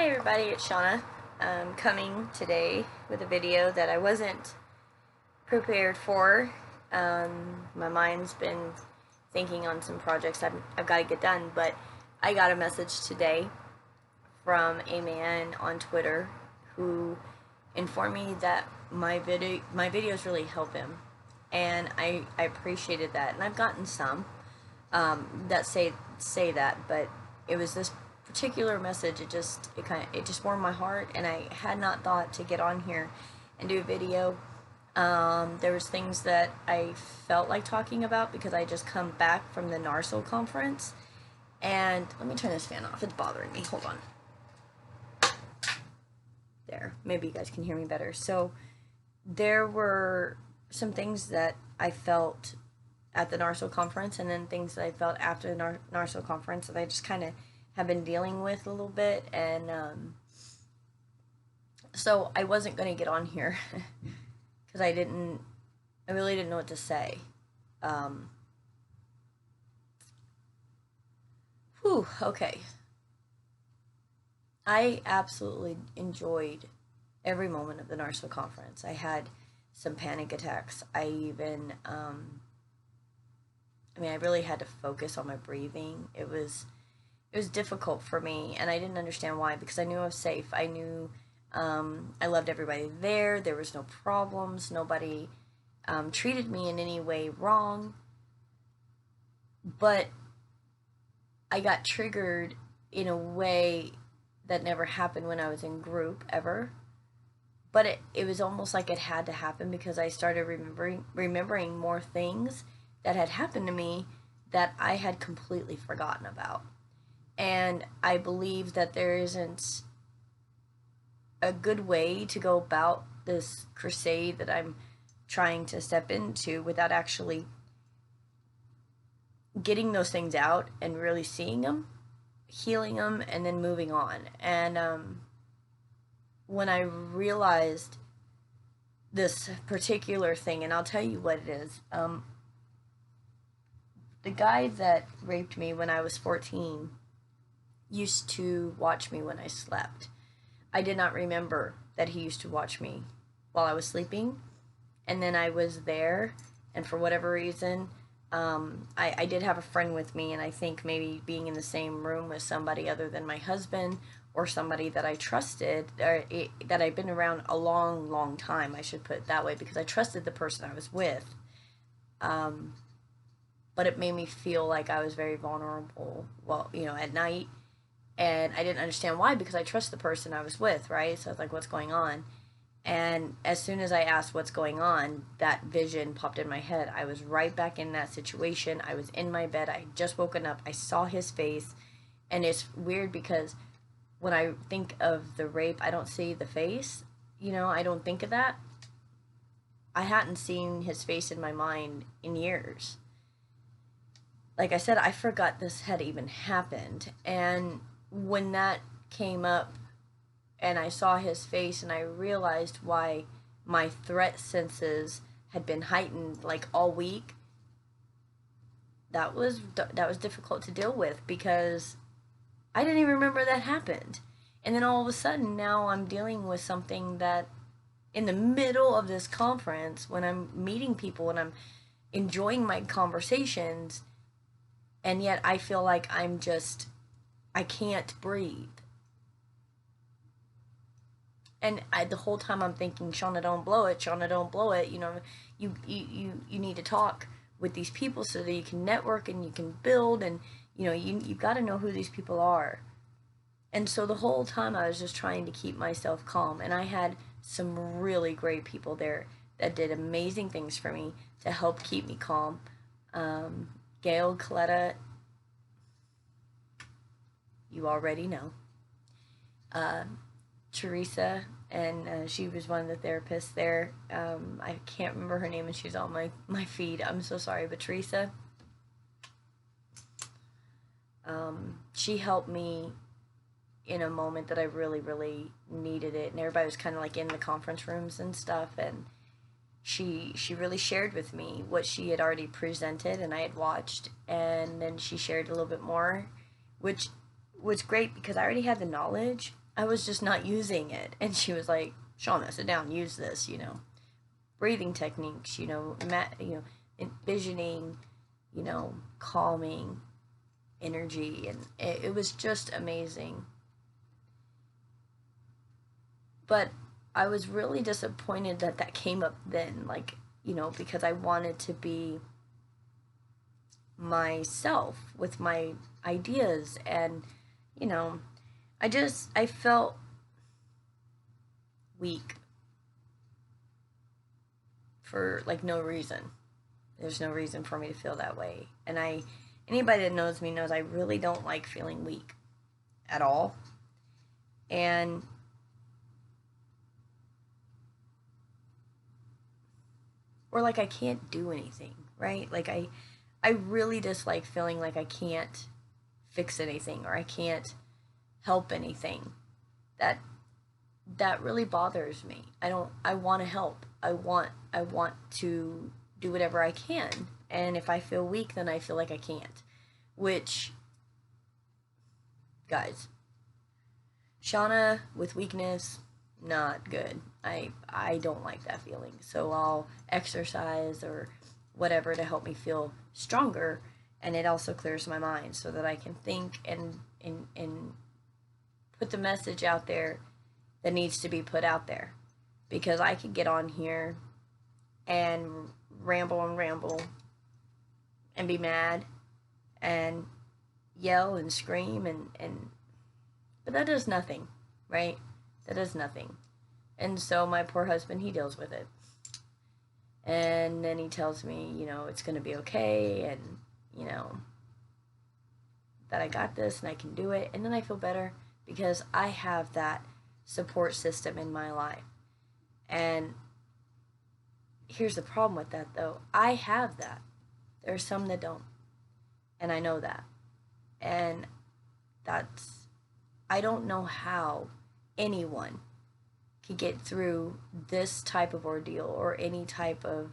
Hi everybody, it's Shauna. I'm coming today with a video that I wasn't prepared for. My mind's been thinking on some projects I've got to get done, but I got a message today from a man on Twitter who informed me that my videos really help him, and I appreciated that. And I've gotten some that say that, but it was this particular message. It just warmed my heart, and I had not thought to get on here and do a video. There was things that I felt like talking about because I just come back from the NARSO conference. And let me turn this fan off, it's bothering me. Hold on. There, maybe you guys can hear me better. So there were some things that I felt at the NARSO conference, and then things that I felt after the NARSO conference that I just kind of have been dealing with a little bit. And so I wasn't going to get on here because I really didn't know what to say. Okay. I absolutely enjoyed every moment of the NARSO conference. I had some panic attacks. I even, I really had to focus on my breathing. It was difficult for me, and I didn't understand why, because I knew I was safe. I knew I loved everybody there. There was no problems. Nobody treated me in any way wrong. But I got triggered in a way that never happened when I was in group, ever. But it was almost like it had to happen, because I started remembering more things that had happened to me that I had completely forgotten about. And I believe that there isn't a good way to go about this crusade that I'm trying to step into without actually getting those things out and really seeing them, healing them, and then moving on. And when I realized this particular thing, and I'll tell you what it is, the guy that raped me when I was 14 used to watch me when I slept. I did not remember that he used to watch me while I was sleeping. And then I was there, and for whatever reason, I did have a friend with me, and I think maybe being in the same room with somebody other than my husband, or somebody that I trusted, or that I'd been around a long, long time, I should put it that way, because I trusted the person I was with. But it made me feel like I was very vulnerable, well, at night. And I didn't understand why, because I trust the person I was with, right? So I was like, what's going on? And as soon as I asked what's going on, that vision popped in my head. I was right back in that situation. I was in my bed. I had just woken up. I saw his face. And it's weird, because when I think of the rape, I don't see the face. I don't think of that. I hadn't seen his face in my mind in years. Like I said, I forgot this had even happened. And when that came up and I saw his face, and I realized why my threat senses had been heightened like all week, that was difficult to deal with, because I didn't even remember that happened. And then all of a sudden, now I'm dealing with something that, in the middle of this conference, when I'm meeting people and I'm enjoying my conversations, and yet I feel like I can't breathe. And the whole time I'm thinking, Shauna, don't blow it. Shauna, don't blow it. You need to talk with these people so that you can network and you can build, and you got to know who these people are. And so the whole time I was just trying to keep myself calm, and I had some really great people there that did amazing things for me to help keep me calm. Gail, Coletta, you already know. Teresa, and she was one of the therapists there. I can't remember her name, and she's on my feed. I'm so sorry, but Teresa, she helped me in a moment that I really, really needed it. And everybody was kind of like in the conference rooms and stuff, and she really shared with me what she had already presented and I had watched, and then she shared a little bit more, which was great, because I already had the knowledge, I was just not using it. And she was like, Shauna, sit down, use this, breathing techniques, envisioning, calming energy. And it was just amazing. But I was really disappointed that that came up then, like, because I wanted to be myself with my ideas. And, I felt weak for like no reason. There's no reason for me to feel that way. And anybody that knows me knows I really don't like feeling weak at all. And or like I can't do anything, right? Like I really dislike feeling like I can't fix anything or I can't help anything. That that really bothers me. I want to help. I want to do whatever I can. And if I feel weak, then I feel like I can't. Which, guys, Shauna with weakness, not good. I don't like that feeling. So I'll exercise or whatever to help me feel stronger, and it also clears my mind so that I can think and put the message out there that needs to be put out there. Because I could get on here and ramble and be mad and yell and scream and but that does nothing, right? That does nothing. And so my poor husband, he deals with it. And then he tells me, it's going to be okay and, that I got this and I can do it. And then I feel better because I have that support system in my life. And here's the problem with that, though. I have that. There are some that don't. And I know that. And I don't know how anyone could get through this type of ordeal or any type of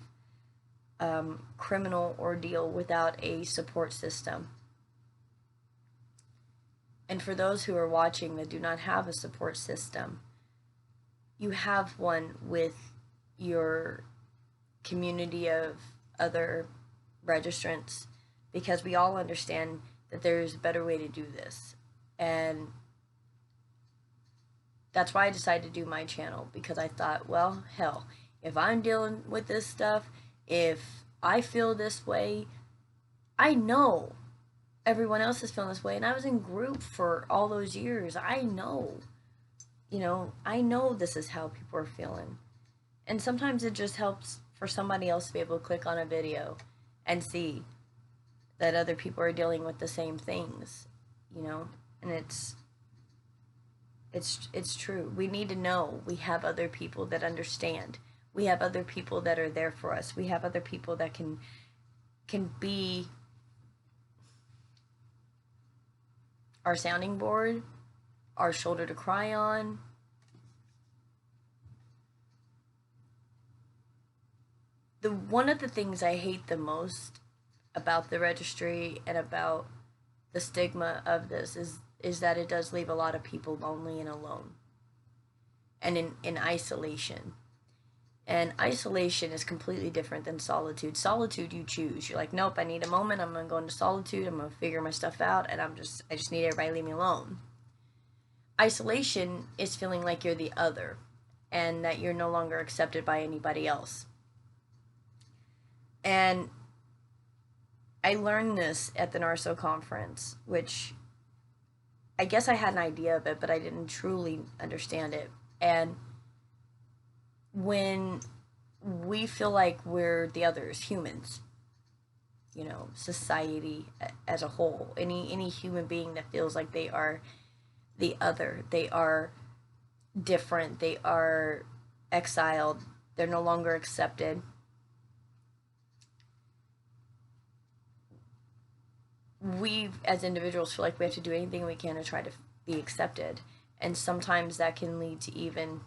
criminal ordeal without a support system. And for those who are watching that do not have a support system, you have one with your community of other registrants, because we all understand that there's a better way to do this. And that's why I decided to do my channel, because I thought, well, hell, if I'm dealing with this stuff, if I feel this way, I know everyone else is feeling this way. And I was in group for all those years. I know this is how people are feeling. And sometimes it just helps for somebody else to be able to click on a video and see that other people are dealing with the same things, and it's true. We need to know we have other people that understand. We have other people that are there for us. We have other people that can be our sounding board, our shoulder to cry on. One of the things I hate the most about the registry and about the stigma of this is that it does leave a lot of people lonely and alone and in isolation. And isolation is completely different than solitude. Solitude, you choose. You're like, nope, I need a moment. I'm going to go into solitude. I'm going to figure my stuff out. And I just need everybody to leave me alone. Isolation is feeling like you're the other and that you're no longer accepted by anybody else. And I learned this at the NARSO conference, which I guess I had an idea of it, but I didn't truly understand it. And when we feel like we're the others, humans, society as a whole, any human being that feels like they are the other, they are different, they are exiled, they're no longer accepted. We as individuals feel like we have to do anything we can to try to be accepted, and sometimes that can lead to even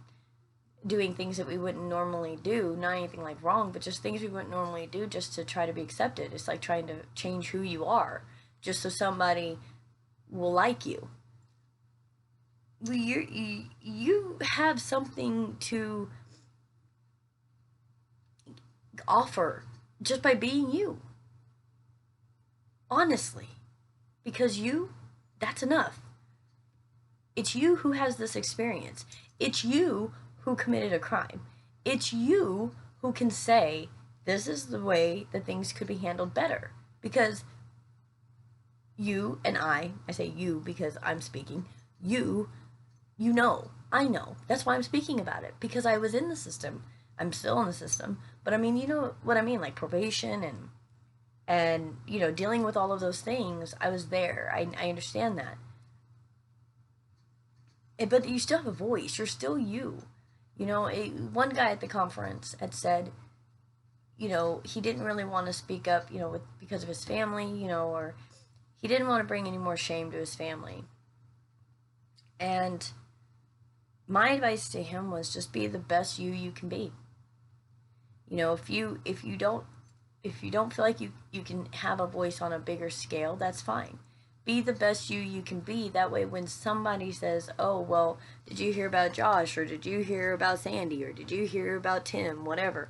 doing things that we wouldn't normally do. Not anything like wrong, but just things we wouldn't normally do just to try to be accepted. It's like trying to change who you are just so somebody will like you. you have something to offer just by being you. Honestly. Because that's enough. It's you who has this experience. It's you who committed a crime. It's you who can say, this is the way that things could be handled better. Because you and I say you because I'm speaking, you know, I know. That's why I'm speaking about it. Because I was in the system. I'm still in the system. But I mean, you know what I mean? Like probation and you know, dealing with all of those things. I was there. I understand that. But you still have a voice. You're still you. You know, one guy at the conference had said, you know, he didn't really want to speak up, you know, because of his family, you know, or he didn't want to bring any more shame to his family. And my advice to him was just be the best you can be. You know, if you don't feel like you can have a voice on a bigger scale, that's fine. Be the best you can be. That way when somebody says, oh, well, did you hear about Josh, or did you hear about Sandy, or did you hear about Tim, whatever,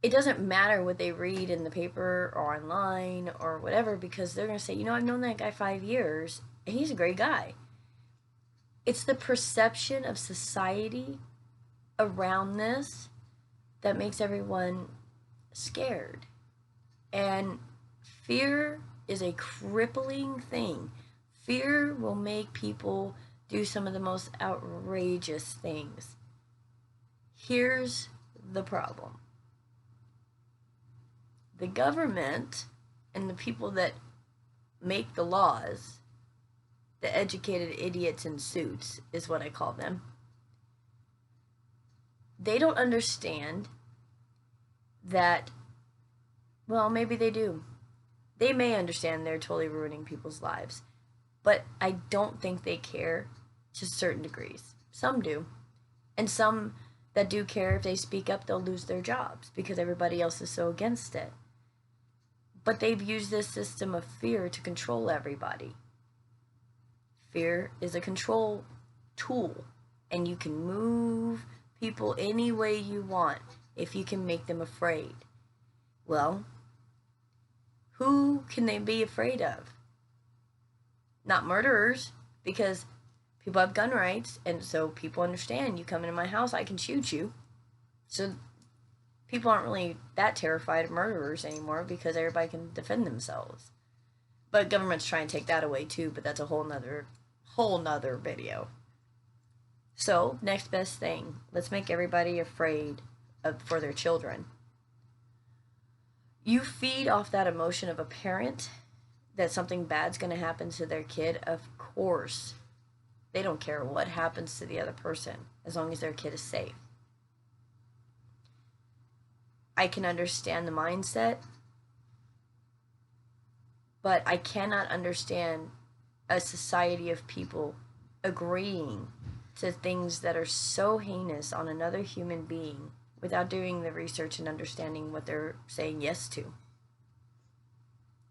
it doesn't matter what they read in the paper or online or whatever, because they're going to say, you know, I've known that guy 5 years and he's a great guy. It's the perception of society around this that makes everyone scared. And fear is a crippling thing. Fear will make people do some of the most outrageous things. Here's the problem. The government and the people that make the laws, the educated idiots in suits is what I call them, they don't understand that, well, maybe they do. They may understand they're totally ruining people's lives, but I don't think they care to certain degrees. Some do. And some that do care, if they speak up, they'll lose their jobs because everybody else is so against it. But they've used this system of fear to control everybody. Fear is a control tool, and you can move people any way you want if you can make them afraid. Well, who can they be afraid of? Not murderers, because people have gun rights, and so people understand, you come into my house, I can shoot you. So people aren't really that terrified of murderers anymore because everybody can defend themselves. But government's trying to take that away too, but that's a whole nother video. So, next best thing. Let's make everybody afraid for their children. You feed off that emotion of a parent that something bad's going to happen to their kid. Of course, they don't care what happens to the other person as long as their kid is safe. I can understand the mindset, but I cannot understand a society of people agreeing to things that are so heinous on another human being without doing the research and understanding what they're saying yes to.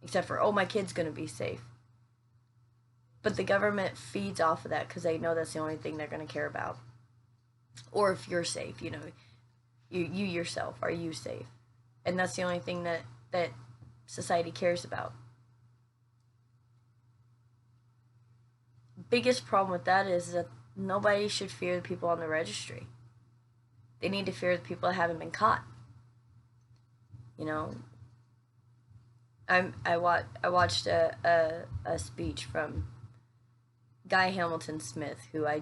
Except for, oh, my kid's going to be safe. But the government feeds off of that because they know that's the only thing they're going to care about. Or if you're safe, you know, you yourself, are you safe? And that's the only thing that society cares about. Biggest problem with that is that nobody should fear the people on the registry. They need to fear the people that haven't been caught. You know, I watched a speech from Guy Hamilton Smith, who I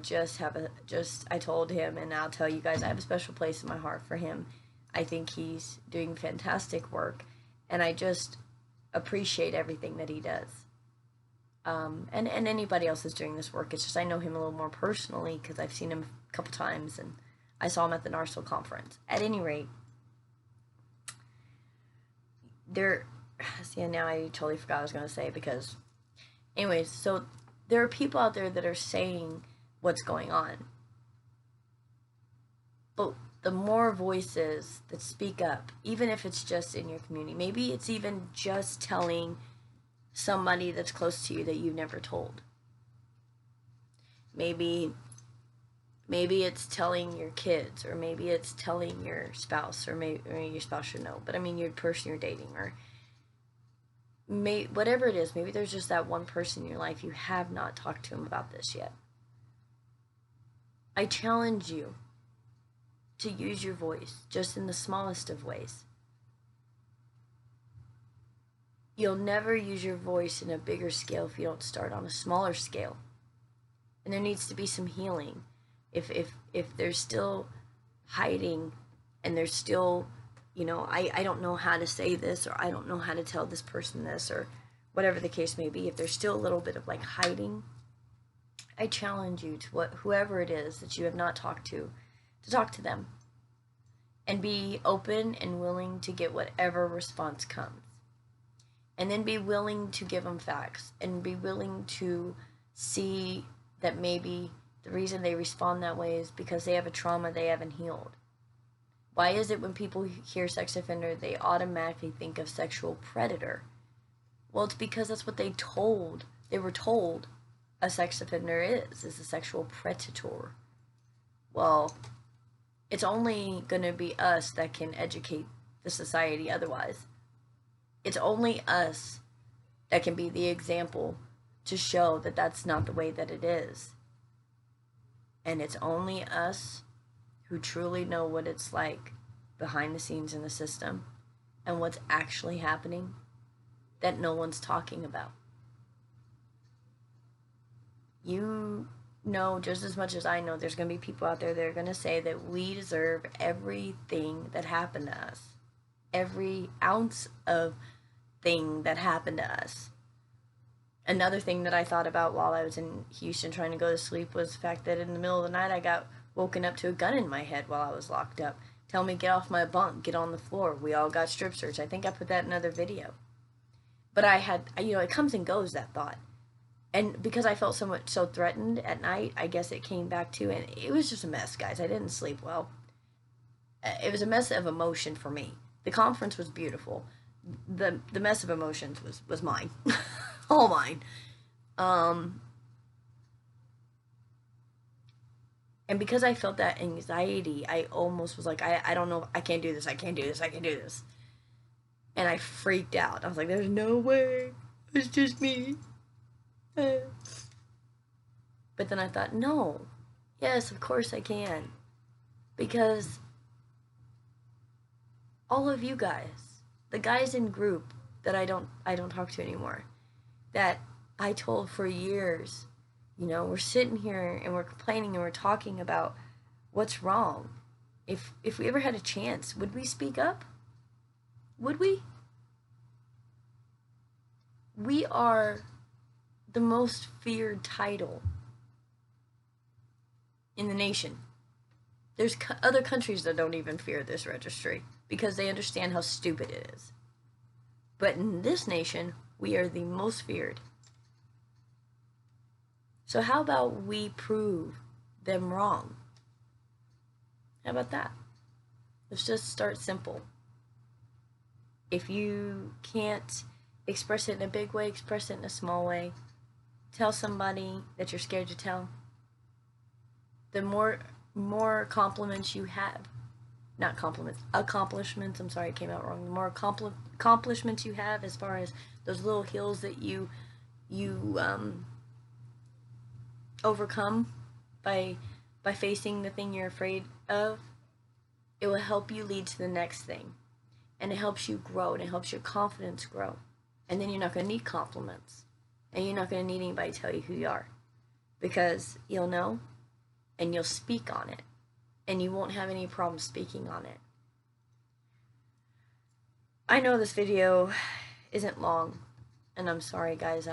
I told him, and I'll tell you guys, I have a special place in my heart for him. I think he's doing fantastic work, and I just appreciate everything that he does. And anybody else is doing this work. It's just I know him a little more personally because I've seen him a couple times, and I saw him at the NARSO conference. At any rate, now I totally forgot what I was going to say because, anyways, so there are people out there that are saying what's going on. But the more voices that speak up, even if it's just in your community, maybe it's even just telling somebody that's close to you that you've never told. Maybe it's telling your kids, or maybe it's telling your spouse, or maybe your spouse should know, but I mean your person you're dating, or whatever it is. Maybe there's just that one person in your life you have not talked to him about this yet. I challenge you to use your voice just in the smallest of ways. You'll never use your voice in a bigger scale if you don't start on a smaller scale. And there needs to be some healing. If there's still hiding, and there's still, I don't know how to say this, or I don't know how to tell this person this, or whatever the case may be, if there's still a little bit of like hiding, I challenge you to whoever it is that you have not talked to talk to them. And be open and willing to get whatever response comes. And then be willing to give them facts, and be willing to see that maybe the reason they respond that way is because they have a trauma they haven't healed. Why is it when people hear sex offender, they automatically think of sexual predator? Well, it's because that's what they were told a sex offender is a sexual predator. Well, it's only going to be us that can educate the society otherwise. It's only us that can be the example to show that that's not the way that it is. And it's only us who truly know what it's like behind the scenes in the system and what's actually happening that no one's talking about. You know just as much as I know there's going to be people out there that are going to say that we deserve everything that happened to us. Every ounce of thing that happened to us. Another thing that I thought about while I was in Houston trying to go to sleep was the fact that in the middle of the night I got woken up to a gun in my head while I was locked up. Tell me get off my bunk, get on the floor. We all got strip searched. I think I put that in another video. But I had, it comes and goes, that thought. And because I felt so threatened at night, I guess it came back to, and it was just a mess, guys. I didn't sleep well. It was a mess of emotion for me. The conference was beautiful. The mess of emotions was mine. All mine. And because I felt that anxiety, I almost was like, I don't know, I can't do this, I can't do this, I can't do this. And I freaked out. I was like, there's no way. It's just me. But then I thought, no. Yes, of course I can. Because all of you guys, the guys in group that I don't talk to anymore, that I told for years, we're sitting here and we're complaining and we're talking about what's wrong. If we ever had a chance, would we speak up? Would we? We are the most feared title in the nation. There's other countries that don't even fear this registry because they understand how stupid it is. But in this nation, we are the most feared. So how about we prove them wrong? How about that? Let's just start simple. If you can't express it in a big way, express it in a small way. Tell somebody that you're scared to tell. The more compliments you have, not compliments, accomplishments, I'm sorry, it came out wrong. The more accomplishments you have as far as those little hills that you overcome by facing the thing you're afraid of, it will help you lead to the next thing. And it helps you grow, and it helps your confidence grow. And then you're not going to need compliments. And you're not going to need anybody to tell you who you are. Because you'll know, and you'll speak on it. And you won't have any problem speaking on it. I know this video isn't long. And I'm sorry, guys.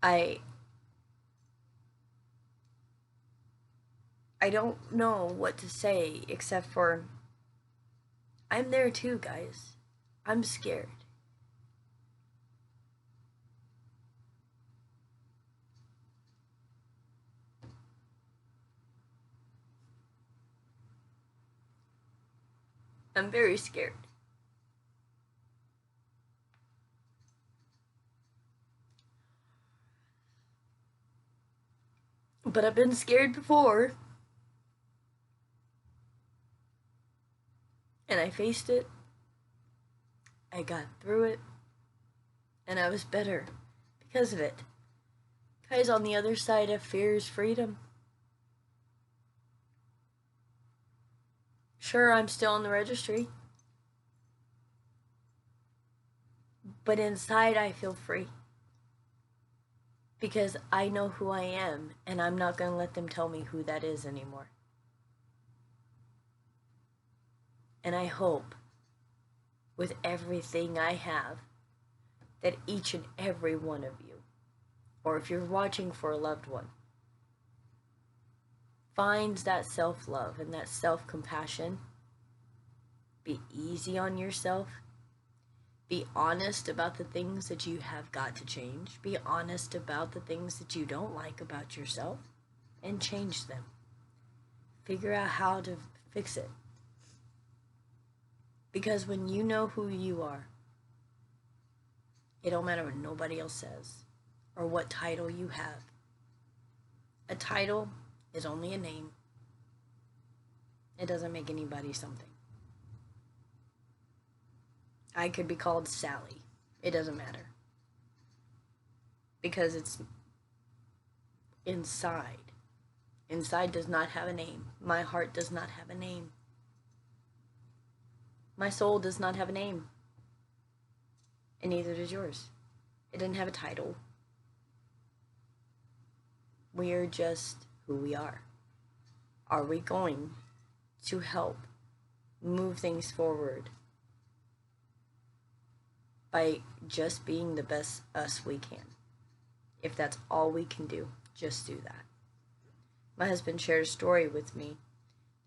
I don't know what to say except for I'm there too, guys. I'm scared. I'm very scared. But I've been scared before. And I faced it. I got through it. And I was better because of it. Because on the other side of fear is freedom. Sure, I'm still on the registry. But inside I feel free. Because I know who I am, and I'm not going to let them tell me who that is anymore. And I hope, with everything I have, that each and every one of you, or if you're watching for a loved one, finds that self-love and that self-compassion. Be easy on yourself. Be honest about the things that you have got to change. Be honest about the things that you don't like about yourself and change them. Figure out how to fix it. Because when you know who you are, it don't matter what nobody else says or what title you have. A title is only a name. It doesn't make anybody something. I could be called Sally. It doesn't matter. Because it's inside. Inside does not have a name. My heart does not have a name. My soul does not have a name. And neither does yours. It didn't have a title. We are just who we are. Are we going to help move things forward by just being the best us we can? If that's all we can do, just do that. My husband shared a story with me.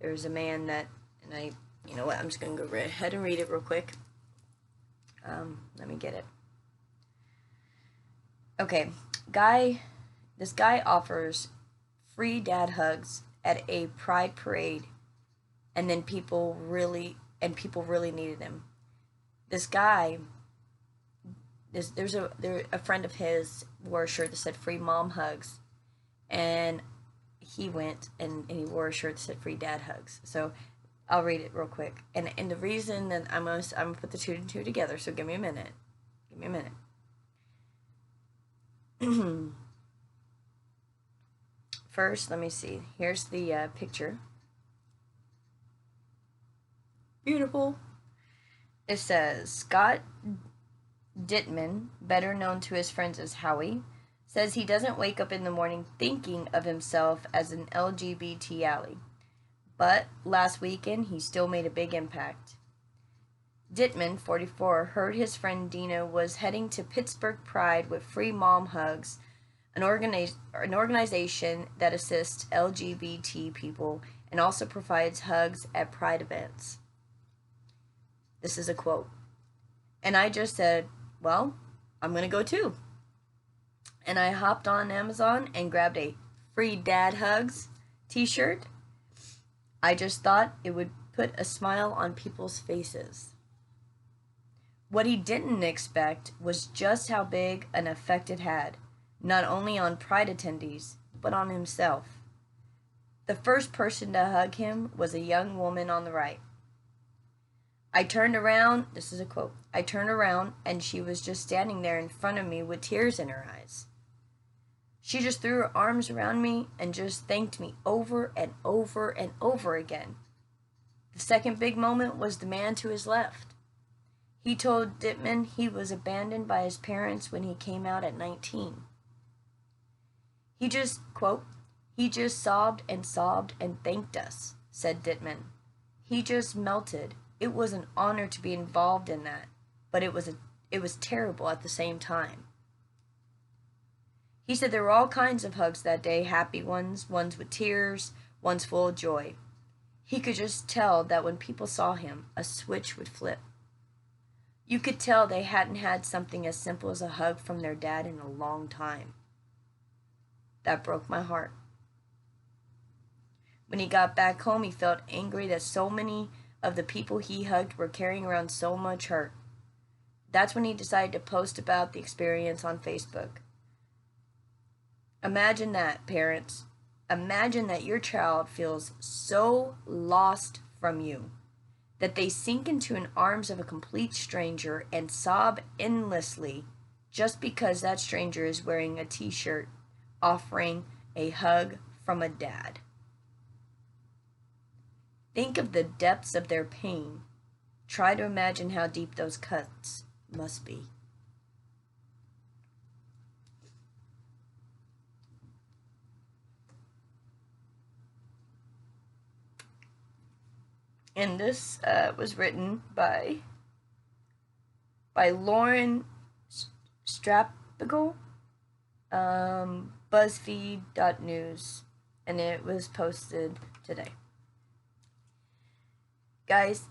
There was a man that, and you know what, I'm just going to go ahead and read it real quick. Let me get it. Okay, this guy offers free dad hugs at a pride parade, and then people really needed him. This guy, there's a friend of his wore a shirt that said free mom hugs, and he went and he wore a shirt that said free dad hugs. So I'll read it real quick. And the reason that I'm gonna put the two and two together, so give me a minute. First, let me see. Here's the picture. Beautiful. It says, Scott Dittman, better known to his friends as Howie, says he doesn't wake up in the morning thinking of himself as an LGBT ally. But last weekend, he still made a big impact. Dittman, 44, heard his friend Dina was heading to Pittsburgh Pride with Free Mom Hugs, an organization that assists LGBT people and also provides hugs at Pride events. This is a quote. And I just said, well, I'm going to go too. And I hopped on Amazon and grabbed a free dad hugs t-shirt. I just thought it would put a smile on people's faces. What he didn't expect was just how big an effect it had, not only on Pride attendees, but on himself. The first person to hug him was a young woman on the right. I turned around, this is a quote, I turned around and she was just standing there in front of me with tears in her eyes. She just threw her arms around me and just thanked me over and over and over again. The second big moment was the man to his left. He told Dittman he was abandoned by his parents when he came out at 19. He just, quote, he just sobbed and thanked us, said Dittman. He just melted. It was an honor to be involved in that, but it was terrible at the same time. He said there were all kinds of hugs that day, happy ones with tears, ones full of joy. He could just tell that when people saw him, a switch would flip. You could tell they hadn't had something as simple as a hug from their dad in a long time. That broke my heart. When he got back home, he felt angry that so many of the people he hugged were carrying around so much hurt. That's when he decided to post about the experience on Facebook. Imagine that, parents. Imagine that your child feels so lost from you that they sink into the arms of a complete stranger and sob endlessly just because that stranger is wearing a t-shirt offering a hug from a dad. Think of the depths of their pain. Try to imagine how deep those cuts must be. And this was written by Lauren Strapigal, BuzzFeed.news, and it was posted today. Guys,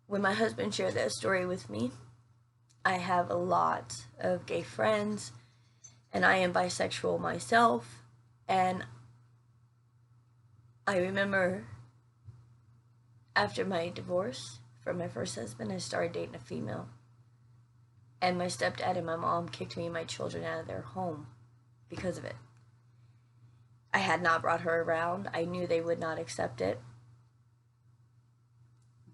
when my husband shared that story with me, I have a lot of gay friends, and I am bisexual myself, and I remember after my divorce from my first husband, I started dating a female. And my stepdad and my mom kicked me and my children out of their home because of it. I had not brought her around. I knew they would not accept it.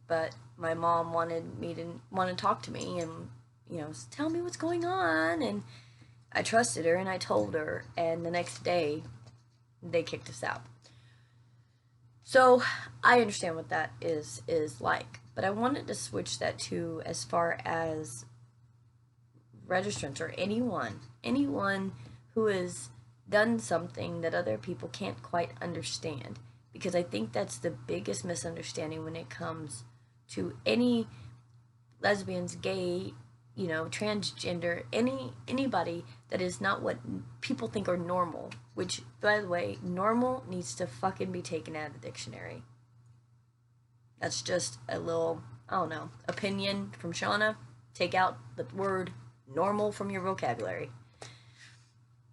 But my mom wanted to talk to me and, tell me what's going on. And I trusted her and I told her. And the next day, they kicked us out. So I understand what that is like. But I wanted to switch that to as far as registrants or anyone who has done something that other people can't quite understand, because I think that's the biggest misunderstanding when it comes to any lesbians, gay, transgender, anybody that is not what people think are normal, which, by the way, normal needs to fucking be taken out of the dictionary. That's just a little, opinion from Shauna. Take out the word normal from your vocabulary.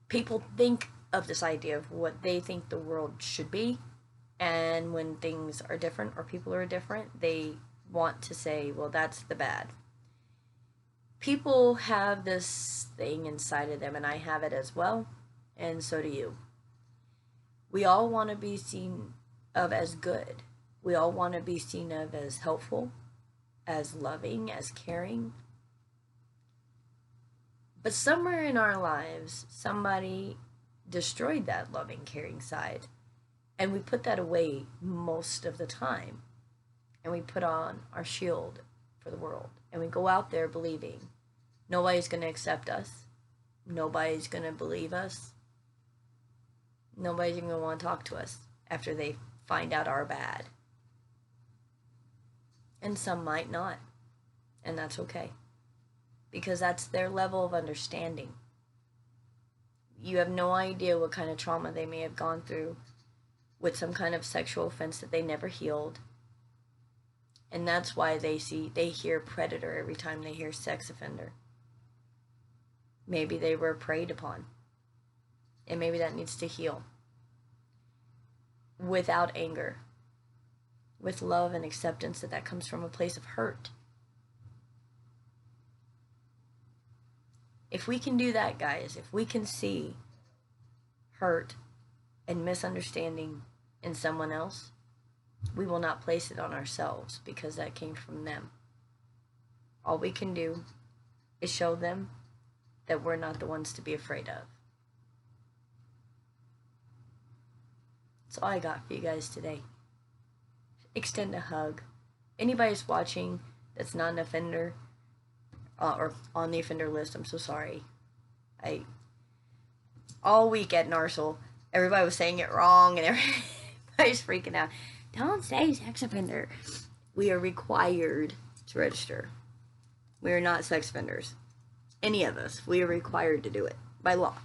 People think of this idea of what they think the world should be, and when things are different or people are different, they want to say, well, that's the bad. People have this thing inside of them, and I have it as well, and so do you. We all want to be seen of as good. We all want to be seen of as helpful, as loving, as caring. But somewhere in our lives, somebody destroyed that loving, caring side. And we put that away most of the time. And we put on our shield for the world. And we go out there believing nobody's going to accept us. Nobody's going to believe us. Nobody's going to want to talk to us after they find out our bad. And some might not. And that's okay. Because that's their level of understanding. You have no idea what kind of trauma they may have gone through with some kind of sexual offense that they never healed. And that's why they hear predator every time they hear sex offender. Maybe they were preyed upon. And maybe that needs to heal. Without anger. With love and acceptance that comes from a place of hurt. If we can do that, guys, if we can see hurt and misunderstanding in someone else, we will not place it on ourselves because that came from them. All we can do is show them that we're not the ones to be afraid of. That's all I got for you guys today. Extend a hug. Anybody's watching that's not an offender, or on the offender list, I'm so sorry. All week at Narsel, everybody was saying it wrong and everybody's freaking out. Don't say sex offender. We are required to register. We are not sex offenders. Any of us. We are required to do it by law.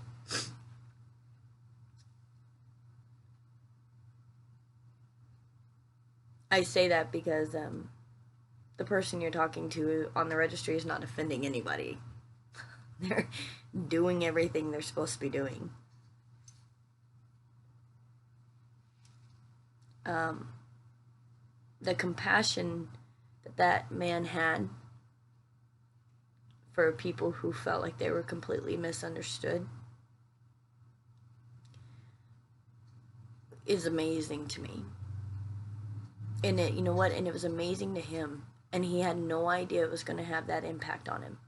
I say that because the person you're talking to on the registry is not offending anybody. They're doing everything they're supposed to be doing. The compassion that man had for people who felt like they were completely misunderstood. is amazing to me. And it, you know what? And it was amazing to him. And he had no idea it was going to have that impact on him.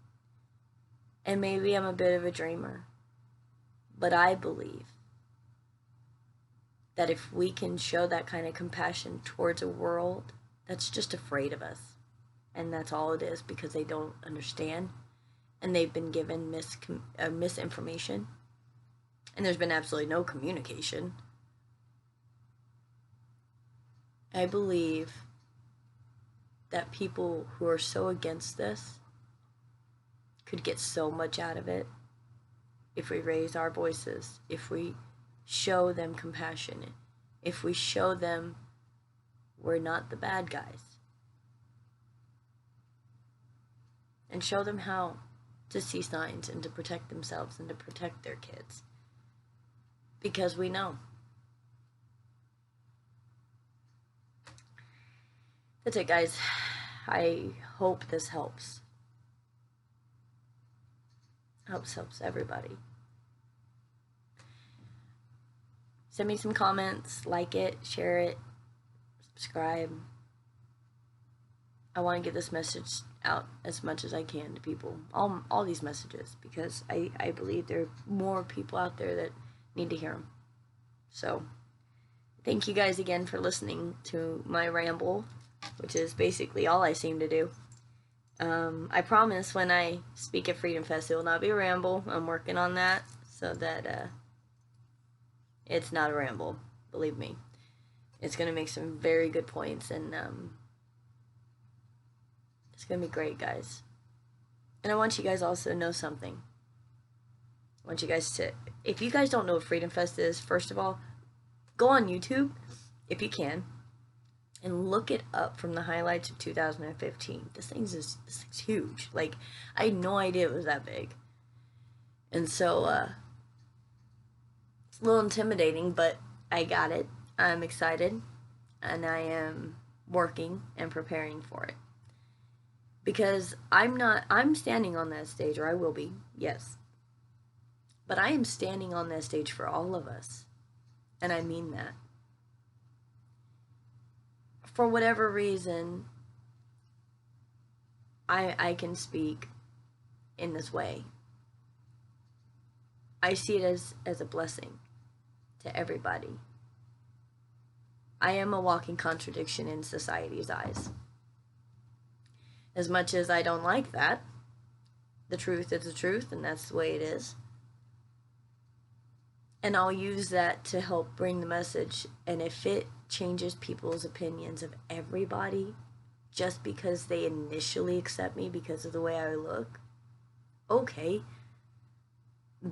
And maybe I'm a bit of a dreamer, but I believe that if we can show that kind of compassion towards a world that's just afraid of us, and that's all it is, because they don't understand, and they've been given misinformation, and there's been absolutely no communication, I believe that people who are so against this could get so much out of it if we raise our voices, if we show them compassion, if we show them we're not the bad guys, and show them how to see signs and to protect themselves and to protect their kids. Because we know. That's it, guys. I hope this helps. Helps everybody. Send me some comments, like it, share it, subscribe. I want to get this message out as much as I can to people, all these messages, because I believe there are more people out there that need to hear them. So thank you guys again for listening to my ramble, which is basically all I seem to do. I promise when I speak at Freedom Fest, it will not be a ramble. I'm working on that so that it's not a ramble. Believe me. It's going to make some very good points, and it's going to be great, guys. And I want you guys also to know something. I want you guys to, if you guys don't know what Freedom Fest is, first of all, go on YouTube, if you can, and look it up from the highlights of 2015. This thing's huge. Like, I had no idea it was that big. And so, it's a little intimidating, but I got it. I'm excited, and I am working and preparing for it. Because I'm standing on that stage, or I will be, yes. But I am standing on that stage for all of us. And I mean that. For whatever reason, I can speak in this way. I see it as a blessing to everybody. I am a walking contradiction in society's eyes. As much as I don't like that, the truth is the truth, and that's the way it is. And I'll use that to help bring the message. And if it changes people's opinions of everybody just because they initially accept me because of the way I look, okay,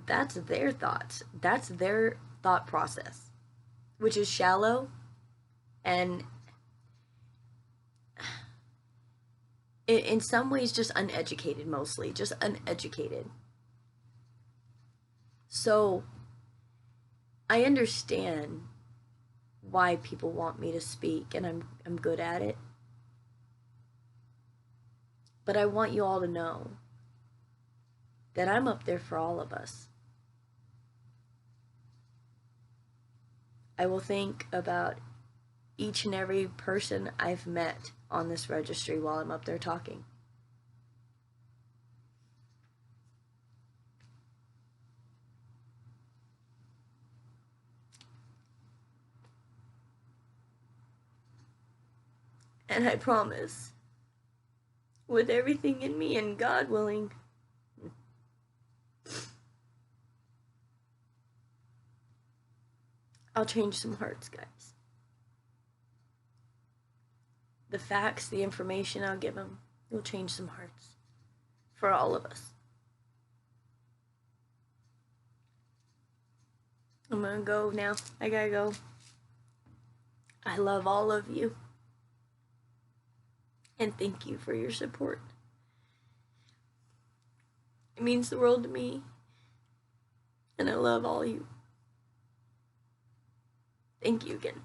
that's their thoughts. That's their thought process, which is shallow and in some ways just uneducated, mostly just uneducated. So I understand why people want me to speak, and I'm good at it. But I want you all to know that I'm up there for all of us. I will think about each and every person I've met on this registry while I'm up there talking. And I promise, with everything in me and God willing, I'll change some hearts, guys. The facts, the information I'll give them will change some hearts for all of us. I'm gonna go now. I gotta go. I love all of you. And thank you for your support. It means the world to me. And I love all you. Thank you again.